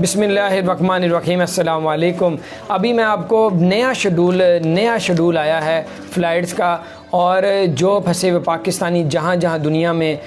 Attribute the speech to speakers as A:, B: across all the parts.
A: बिस्मिल्लाहिर्रहमानिर्रहीम अस्सलाम वालेकुम। अभी मैं आपको नया शेड्यूल आया है फ़्लाइट्स का, और जो फंसे हुए पाकिस्तानी जहाँ जहाँ दुनिया में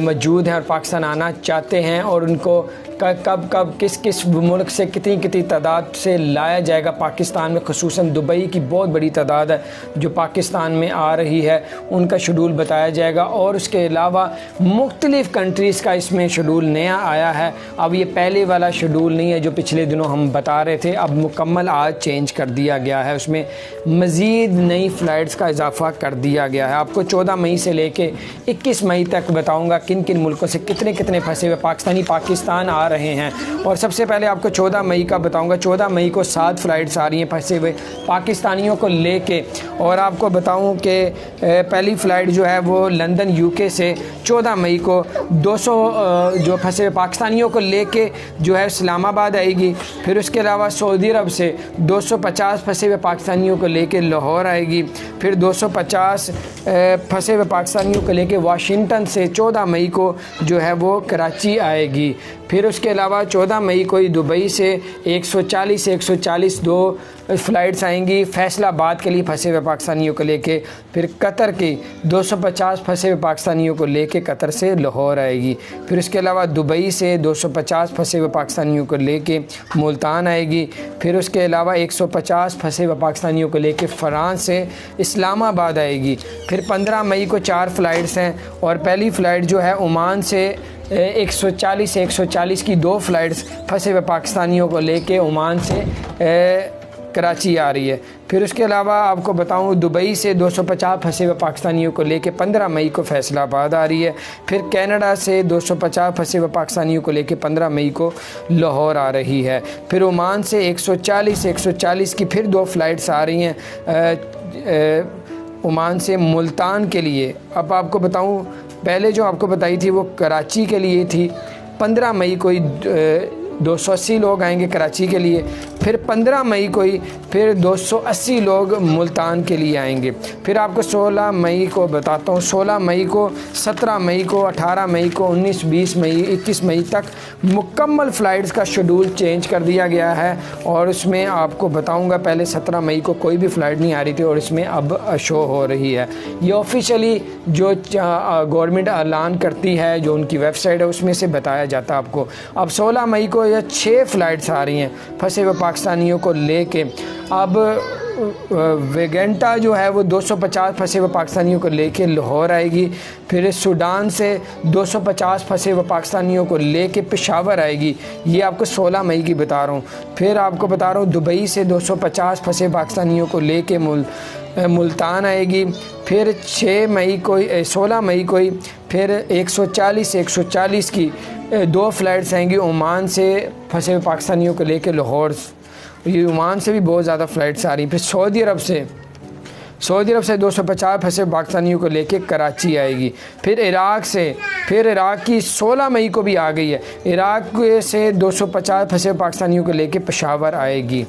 A: मौजूद हैं और पाकिस्तान आना चाहते हैं, और उनको कब किस किस मुल्क से कितनी तादाद से लाया जाएगा पाकिस्तान में। ख़ुसूसन दुबई की बहुत बड़ी तादाद है जो पाकिस्तान में आ रही है, उनका शेड्यूल बताया जाएगा। और उसके अलावा मुख्तलिफ़ कंट्रीज़ का इसमें शेड्यूल नया आया है। अब ये पहले वाला शेड्यूल नहीं है जो पिछले दिनों हम बता रहे थे, अब मुकम्मल आज चेंज कर दिया गया है। उसमें मज़ीद नई फ़्लाइट्स का इजाफ़ा कर दिया गया है। आपको 14 मई से लेके 21 मई तक बताऊँगा किन किन मुल्कों से कितने फंसे हुए पाकिस्तानी पाकिस्तान आ रहे हैं। और सबसे पहले आपको 14 मई का बताऊंगा। 14 मई को 7 फ़्लाइट्स आ रही हैं फंसे हुए पाकिस्तानियों को लेके। और आपको बताऊं कि पहली फ़्लाइट जो है वो लंदन यूके से 14 मई को 200 जो फंसे हुए पाकिस्तानियों को लेके जो है इस्लामाबाद आएगी। फिर उसके अलावा सऊदी अरब से 250 फंसे हुए पाकिस्तानियों को लेके लाहौर आएगी। फिर 250 फंसे हुए पाकिस्तानियों को लेके वाशिंगटन से 14 मई को जो है वो कराची आएगी। फिर उसके अलावा 14 मई को ही दुबई से 140 दो फ़्लाइट्स आएंगी फैसलाबाद के लिए फंसे हुए पाकिस्तानियों को लेके। फिर कतर की 250 फंसे हुए पाकिस्तानियों को लेके कतर से लाहौर आएगी। फिर उसके अलावा दुबई से 250 फंसे हुए पाकिस्तानियों को लेके मुल्तान आएगी। फिर उसके अलावा 150 फंसे हुए पाकिस्तानियों को लेके फ़्रांस से इस्लामाबाद आएगी। फिर 15 मई को 4 फ़्लाइट्स हैं, और पहली फ़्लाइट जो है ओमान से 140 की 2 फ़्लाइट्स फंसे हुए पाकिस्तानियों को लेके ओमान से कराची आ रही है। फिर उसके अलावा आपको बताऊं दुबई से 250 फंसे हुए पाकिस्तानियों को लेके 15 मई को फैसलाबाद आ रही है। फिर कनाडा से 250 फंसे हुए पाकिस्तानियों को लेके 15 मई को लाहौर आ रही है। फिर ओमान से 140 की फिर 2 फ़्लाइट्स आ रही हैं ओमान से मुल्तान के लिए। अब आपको बताऊं पहले जो आपको बताई थी वो कराची के लिए थी। 15 मई को ही 280 लोग आएंगे कराची के लिए। फिर 15 मई को ही फिर 280 लोग मुल्तान के लिए आएंगे। फिर आपको 16 मई को बताता हूँ। 16 मई को, 17 मई को, 18 मई को, 19, 20 मई, 21 मई तक मुकम्मल फ़्लाइट्स का शेड्यूल चेंज कर दिया गया है। और उसमें आपको बताऊँगा पहले 17 मई को कोई भी फ़्लाइट नहीं आ रही थी और इसमें अब शो हो रही है। ये ऑफिशियली जो गवर्नमेंट ऐलान करती है, जो उनकी वेबसाइट है, उसमें से बताया जाता है आपको। अब 16 मई को ये 6 फ़्लाइट्स आ रही हैं फंसे हुए पाकिस्तानियों को लेके। अब वेगेंटा जो है वो 250 फंसे हुए पाकिस्तानियों को लेके लाहौर आएगी। फिर सूडान से 250 फंसे हुए पाकिस्तानियों को लेके पेशावर आएगी। ये आपको 16 मई की बता रहा हूँ। फिर आपको बता रहा हूँ दुबई से 250 फंसे पाकिस्तानियों को लेके मुल्तान आएगी। फिर 16 मई को ही फिर 140 की 2 फ़्लाइट्स आएंगी ओमान से फंसे हुए पाकिस्तानियों को लेके लाहौर। ये ओमान से भी बहुत ज़्यादा फ़्लाइट्स आ रही हैं। फिर सऊदी अरब से 250 फंसे पाकिस्तानियों को लेके कराची आएगी। फिर इराक़ की 16 मई को भी आ गई है। इराक़ से 250 फंसे पाकिस्तानियों को लेके पेशावर आएगी।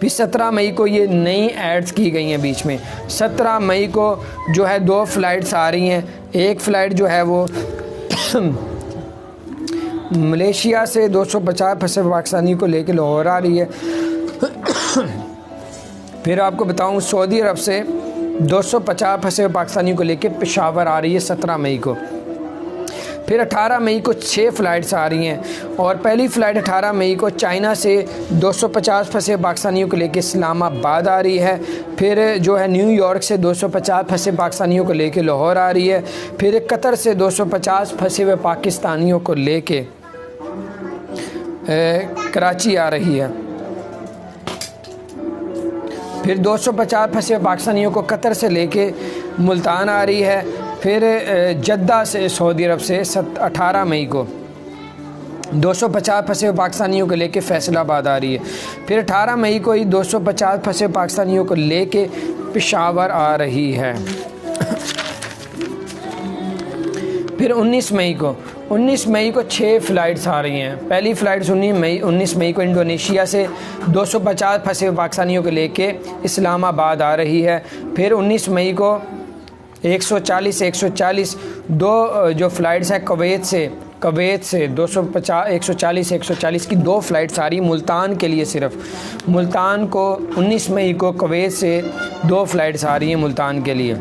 A: फिर 17 मई को ये नई ऐड्स की गई हैं बीच में। 17 मई को जो है 2 फ़्लाइट्स आ रही हैं। एक फ़्लाइट जो है वो मलेशिया से 250 फंसे पाकिस्तानी को लेकर लाहौर आ रही है। फिर आपको बताऊं सऊदी अरब से 250 फंसे पाकिस्तानियों को लेकर पेशावर आ रही है 17 मई को। फिर 18 मई को 6 फ़्लाइट्स आ रही हैं, और पहली फ़्लाइट 18 मई को चाइना से 250 फंसे पाकिस्तानियों को लेकर इस्लामाबाद आ रही है। फिर जो है न्यूयॉर्क से 250 फंसे पाकिस्तानियों को लेकर लाहौर आ रही है। फिर कतर से 250 फंसे हुए पाकिस्तानियों को लेके कराची आ रही है। फिर 250 फंसे पाकिस्तानियों को कतर से लेके मुल्तान आ रही है। फिर जद्दा से सऊदी अरब से 18 मई को 250 फंसे पाकिस्तानियों को लेके फैसलाबाद आ रही है। फिर 18 मई को ही 250 फंसे पाकिस्तानियों को लेके पेशावर आ रही है। फिर 19 मई को 6 फ़्लाइट्स आ रही हैं। पहली फ़्लाइट्स 19 मई को इंडोनेशिया से 250 फंसे पाकिस्तानियों को लेके इस्लामाबाद आ रही है। फिर 19 मई को 140 2 जो फ़्लाइट्स हैं कुवैत से कुवैत से 140 की 2 फ़्लाइट्स आ रही है मुल्तान के लिए। सिर्फ मुल्तान को 19 मई को कुवैत से 2 फ़्लाइट्स आ रही हैं मुल्तान के लिए।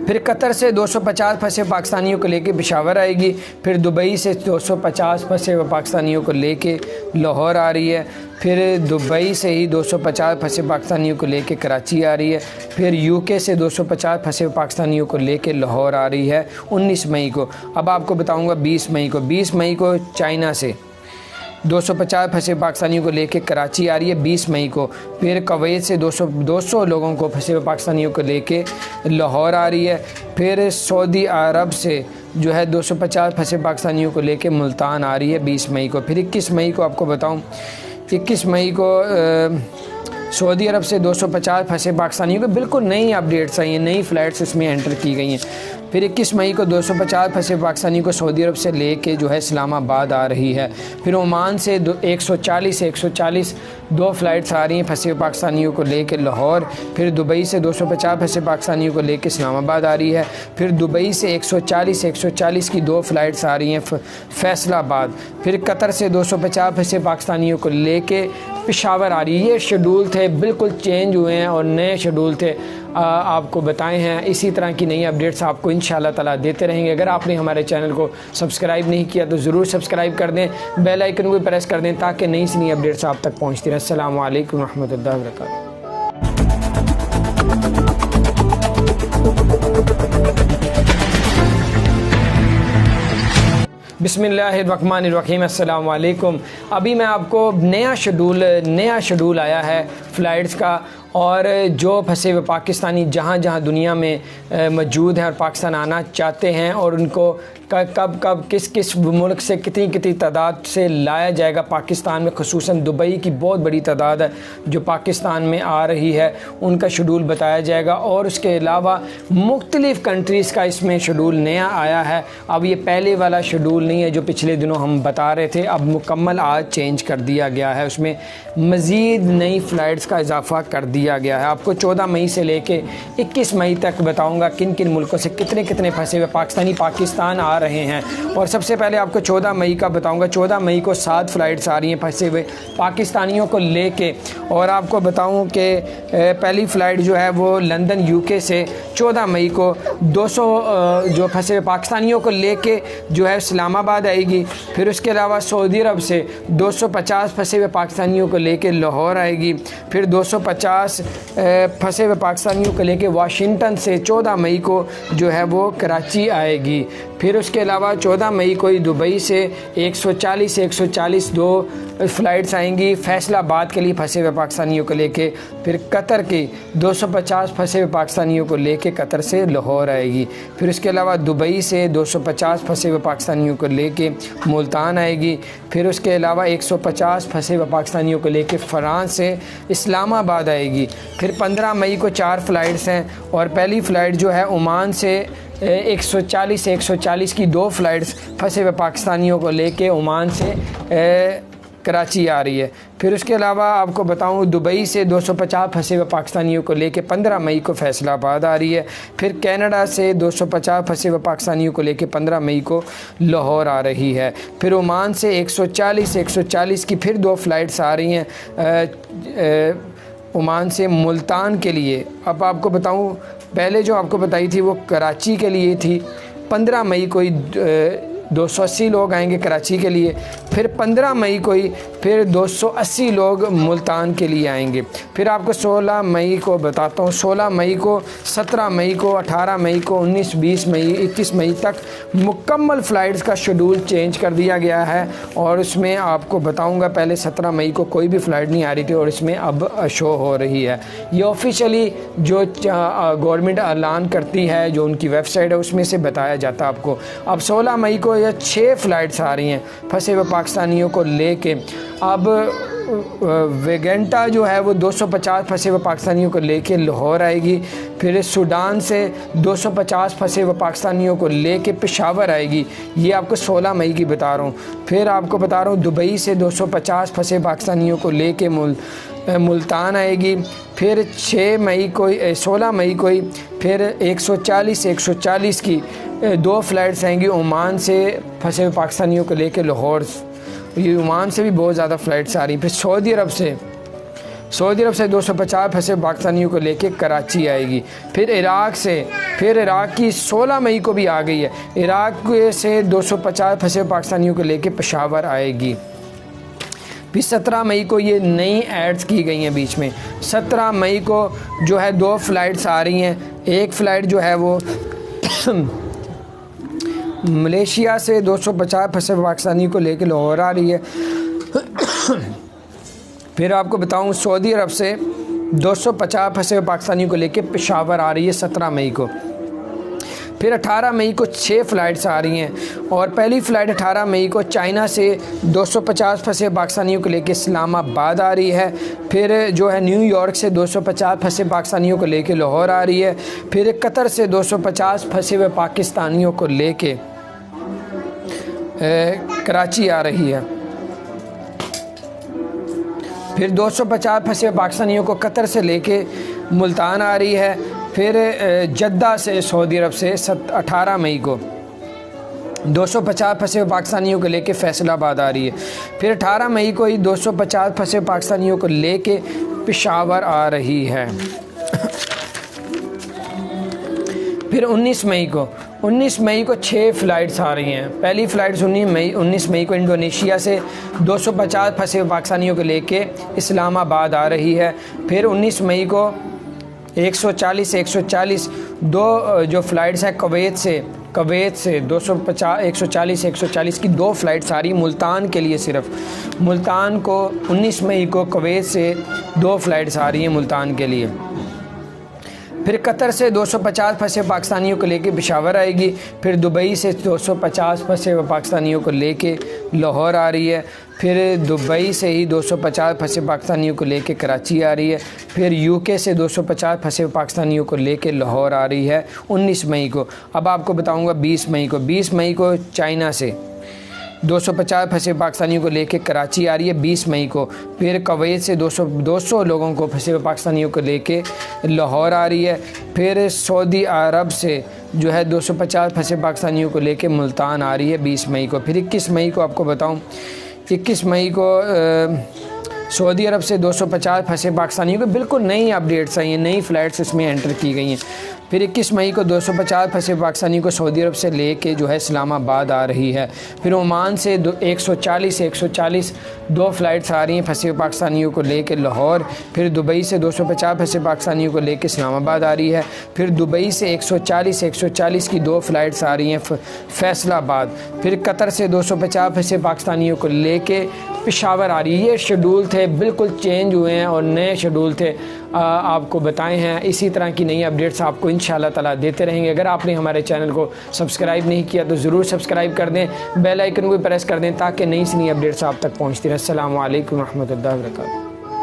A: फिर कतर से 250 फंसे पाकिस्तानियों को लेके पेशावर आएगी। फिर दुबई से 250 फंसे हुए पाकिस्तानियों को लेके लाहौर आ रही है। फिर दुबई से ही 250 फंसे पाकिस्तानियों को लेके कराची आ रही है। फिर यूके से 250 फंसे हुए पाकिस्तानियों को लेके लाहौर आ रही है 19 मई को। अब आपको बताऊंगा 20 मई को चाइना से 250 फंसे पाकिस्तानियों को लेके कराची आ रही है 20 मई को। फिर कुवैत से 200 लोगों को फंसे हुए पाकिस्तानियों को लेके लाहौर आ रही है। फिर सऊदी अरब से जो है 250 फंसे पाकिस्तानियों को लेके मुल्तान आ रही है 20 मई को। फिर 21 मई को आपको बताऊं, 21 मई को सऊदी अरब से 250 फंसे पाकिस्तानियों को बिल्कुल नई अपडेट्स आई हैं, नई फ़्लाइट्स इसमें एंटर की गई हैं। फिर 21 मई को 250 फंसे पाकिस्तानियों को सऊदी अरब से लेके जो है इस्लामाबाद आ रही है। फिर ओमान से 140 2 फ़्लाइट्स आ रही हैं फंसे पाकिस्तानियों को लेके लाहौर। फिर दुबई से 250 फंसे पाकिस्तानियों को लेके इस्लामाबाद आ रही है। फिर दुबई से 140 की 2 फ़्लाइट्स आ रही हैं फैसलाबाद। फिर कतर से 250 फंसे पाकिस्तानियों को लेके पेशावर आ रही है। ये शेड्यूल थे, बिल्कुल चेंज हुए हैं और नए शेड्यूल थे, आपको बताए हैं। इसी तरह की नई अपडेट्स आपको इंशाल्लाह ताला देते रहेंगे। अगर आपने हमारे चैनल को सब्सक्राइब नहीं किया तो ज़रूर सब्सक्राइब कर दें, बेल आइकन को प्रेस कर दें ताकि नई से नई अपडेट्स आप तक पहुँचती रहें। अस्सलामु अलैकुम रहमतुल्लाहि व बरकातुहू। बिस्मिल्लाहिर्रहमानिर्रहीम। अस्सलामु अलैकुम। अभी मैं आपको नया शेड्यूल आया है फ़्लाइट्स का, और जो फंसे हुए पाकिस्तानी जहाँ दुनिया में मौजूद हैं और पाकिस्तान आना चाहते हैं और उनको कब किस मुल्क से कितनी तादाद से लाया जाएगा पाकिस्तान में, ख़ुसूसन दुबई की बहुत बड़ी तादाद है जो पाकिस्तान में आ रही है, उनका शेड्यूल बताया जाएगा। और उसके अलावा मुख्तलिफ़ कंट्रीज़ का इसमें शेड्यूल नया आया है। अब ये पहले वाला शेड्यूल नहीं है जो पिछले दिनों हम बता रहे थे, अब मुकम्मल आज चेंज कर दिया गया है। उसमें मज़ीद नई फ़्लाइट्स का इजाफ़ा कर दिया गया है। आपको 14 मई से लेके 21 मई तक बताऊंगा किन किन मुल्कों से कितने फंसे हुए पाकिस्तानी पाकिस्तान आ रहे हैं। और सबसे पहले आपको 14 मई का बताऊंगा। 14 मई को 7 फ़्लाइट्स आ रही हैं फंसे हुए पाकिस्तानियों को लेके। और आपको बताऊं कि पहली फ़्लाइट जो है वो लंदन यूके से 14 मई को 200 जो फंसे हुए पाकिस्तानियों को लेके जो है इस्लामाबाद आएगी। फिर उसके अलावा सऊदी अरब से 250 फंसे हुए पाकिस्तानियों को लेके लाहौर आएगी। फिर 250 फंसे हुए पाकिस्तानियों को लेके वाशिंगटन से 14 मई को जो है वो कराची आएगी। फिर उसके अलावा 14 मई को ही दुबई से 140 2 फ़्लाइट्स आएंगी फैसलाबाद के लिए फंसे हुए पाकिस्तानियों को लेके। फिर कतर की 250 फंसे हुए पाकिस्तानियों को लेके कतर से लाहौर आएगी। फिर उसके अलावा दुबई से 250 फंसे हुए पाकिस्तानियों को लेके मुल्तान आएगी। फिर उसके अलावा 150 फंसे हुए पाकिस्तानियों को लेके फ़्रांस से इस्लामाबाद आएगी। फिर 15 मई को 4 फ़्लाइट्स हैं और पहली फ़्लाइट जो है ओमान से 140 की 2 फ़्लाइट्स फंसे हुए पाकिस्तानियों को लेके ओमान से कराची आ रही है। फिर उसके अलावा आपको बताऊं दुबई से 250 फंसे हुए पाकिस्तानियों को लेके 15 मई को फैसलाबाद आ रही है। फिर कनाडा से 250 फंसे हुए पाकिस्तानियों को लेके 15 मई को लाहौर आ रही है। फिर ओमान से 140 की फिर 2 फ़्लाइट्स आ रही हैं ओमान से मुल्तान के लिए। अब आपको बताऊं पहले जो आपको बताई थी वो कराची के लिए थी। 15 मई को ही 280 लोग आएंगे कराची के लिए। फिर 15 मई को ही फिर 280 लोग मुल्तान के लिए आएंगे। फिर आपको 16 मई को बताता हूँ। 16 मई को, 17 मई को, 18 मई को, 19, 20 मई, 21 मई तक मुकम्मल फ़्लाइट्स का शेड्यूल चेंज कर दिया गया है। और उसमें आपको बताऊँगा पहले 17 मई को कोई भी फ़्लाइट नहीं आ रही थी और इसमें अब शो हो रही है। ये ऑफिशियली जो गवर्नमेंट ऐलान करती है, जो उनकी वेबसाइट है उसमें से बताया जाता है आपको। अब 16 मई को यह 6 फ़्लाइट्स आ रही हैं फंसे हुए पाकिस्तानियों को लेके। अब वेगेंटा जो है वो 250 फंसे हुए पाकिस्तानियों को लेके लाहौर आएगी। फिर सूडान से 250 फंसे हुए पाकिस्तानियों को लेके पेशावर आएगी। ये आपको 16 मई की बता रहा हूँ। फिर आपको बता रहा हूँ दुबई से 250 फंसे पाकिस्तानियों को लेके मुल्तान आएगी। फिर 6 मई को 16 मई को ही फिर 140 की 2 फ़्लाइट्स आएंगी ओमान से फंसे हुए पाकिस्तानियों को लेकर लाहौर। ये ओमान से भी बहुत ज़्यादा फ़्लाइट्स आ रही। फिर सऊदी अरब से 250 फंसे पाकिस्तानियों को लेके कराची आएगी। फिर इराक़ की 16 मई को भी आ गई है। इराक़ से 250 फंसे पाकिस्तानियों को लेके पेशावर आएगी। फिर 17 मई को ये नई ऐड्स की गई हैं बीच में। 17 मई को जो है 2 फ़्लाइट्स आ रही हैं। एक फ़्लाइट जो है वो मलेशिया से 250 फंसे पाकिस्तानियों को लेके लाहौर आ रही है। फिर आपको बताऊं सऊदी अरब से 250 फंसे पाकिस्तानियों को लेके पेशावर आ रही है 17 मई को। फिर 18 मई को 6 फ़्लाइट्स आ रही हैं और पहली फ़्लाइट 18 मई को चाइना से 250 फंसे पाकिस्तानियों को लेके इस्लामाबाद आ रही है। फिर जो है न्यूयॉर्क से 250 फंसे पाकिस्तानियों को लेके लाहौर आ रही है। फिर कतर से 250 फंसे हुए पाकिस्तानियों को लेके कराची आ रही है। फिर 250 फंसे पाकिस्तानियों को कतर से लेके मुल्तान आ रही है। फिर जद्दा से सऊदी अरब से 18 मई को 250 फंसे पाकिस्तानियों को लेके फैसलाबाद आ रही है। फिर 18 मई को ही 250 फंसे पाकिस्तानियों को लेके पेशावर आ रही है। फिर 19 मई को 6 फ़्लाइट्स आ रही हैं। पहली फ़्लाइट्स 19 मई को इंडोनेशिया से 250 फंसे पाकिस्तानियों को लेके इस्लामाबाद आ रही है। फिर 19 मई को 140 दो जो फ़्लाइट्स हैं कुवैत से 140 की 2 फ़्लाइट्स आ रही मुल्तान के लिए। सिर्फ मुल्तान को 19 मई को कुवैत से 2 फ़्लाइट्स आ रही हैं मुल्तान के लिए। फिर कतर से 250 फंसे पाकिस्तानियों को लेके पेशावर आएगी। फिर दुबई से 250 फंसे पाकिस्तानियों को लेके लाहौर आ रही है। फिर दुबई से ही 250 फंसे पाकिस्तानियों को लेके कराची आ रही है। फिर यूके से 250 फंसे पाकिस्तानियों को लेके लाहौर आ रही है 19 मई को। अब आपको बताऊंगा 20 मई को चाइना से 250 फंसे पाकिस्तानियों को लेके कराची आ रही है 20 मई को। फिर कुवैत से 200 लोगों को फंसे हुए पाकिस्तानियों को लेके लाहौर आ रही है। फिर सऊदी अरब से जो है 250 फंसे पाकिस्तानियों को लेके मुल्तान आ रही है 20 मई को। फिर 21 मई को आपको बताऊं 21 मई को सऊदी अरब से 250 फंसे पाकिस्तानियों को बिल्कुल नई अपडेट्स आई हैं, नई फ़्लाइट्स इसमें एंटर की गई हैं। फिर 21 मई को 250 फंसे पाकिस्तानियों को सऊदी अरब से लेके जो है इस्लामाबाद आ रही है। फिर ओमान से 140 2 फ़्लाइट्स आ रही हैं फंसे पाकिस्तानियों को लेके लाहौर। फिर दुबई से 250 फंसे पाकिस्तानियों को लेके इस्लामाबाद आ रही है। फिर दुबई से 140 की 2 फ़्लाइट्स आ रही हैं फैसलाबाद। फिर कतर से 250 फंसे पाकिस्तानियों को लेके पेशावर आ रही है। ये शेड्यूल थे बिल्कुल चेंज हुए हैं और नए शेड्यूल थे आपको बताए हैं। इसी तरह की नई अपडेट्स आपको इंशाल्लाह ताला देते रहेंगे। अगर आपने हमारे चैनल को सब्सक्राइब नहीं किया तो ज़रूर सब्सक्राइब कर दें, बेल आइकन को भी प्रेस कर दें ताकि नई से नई अपडेट्स आप तक पहुँचती रहें। अस्सलामु अलैकुम रहमतुल्लाहि व बरकातुहू।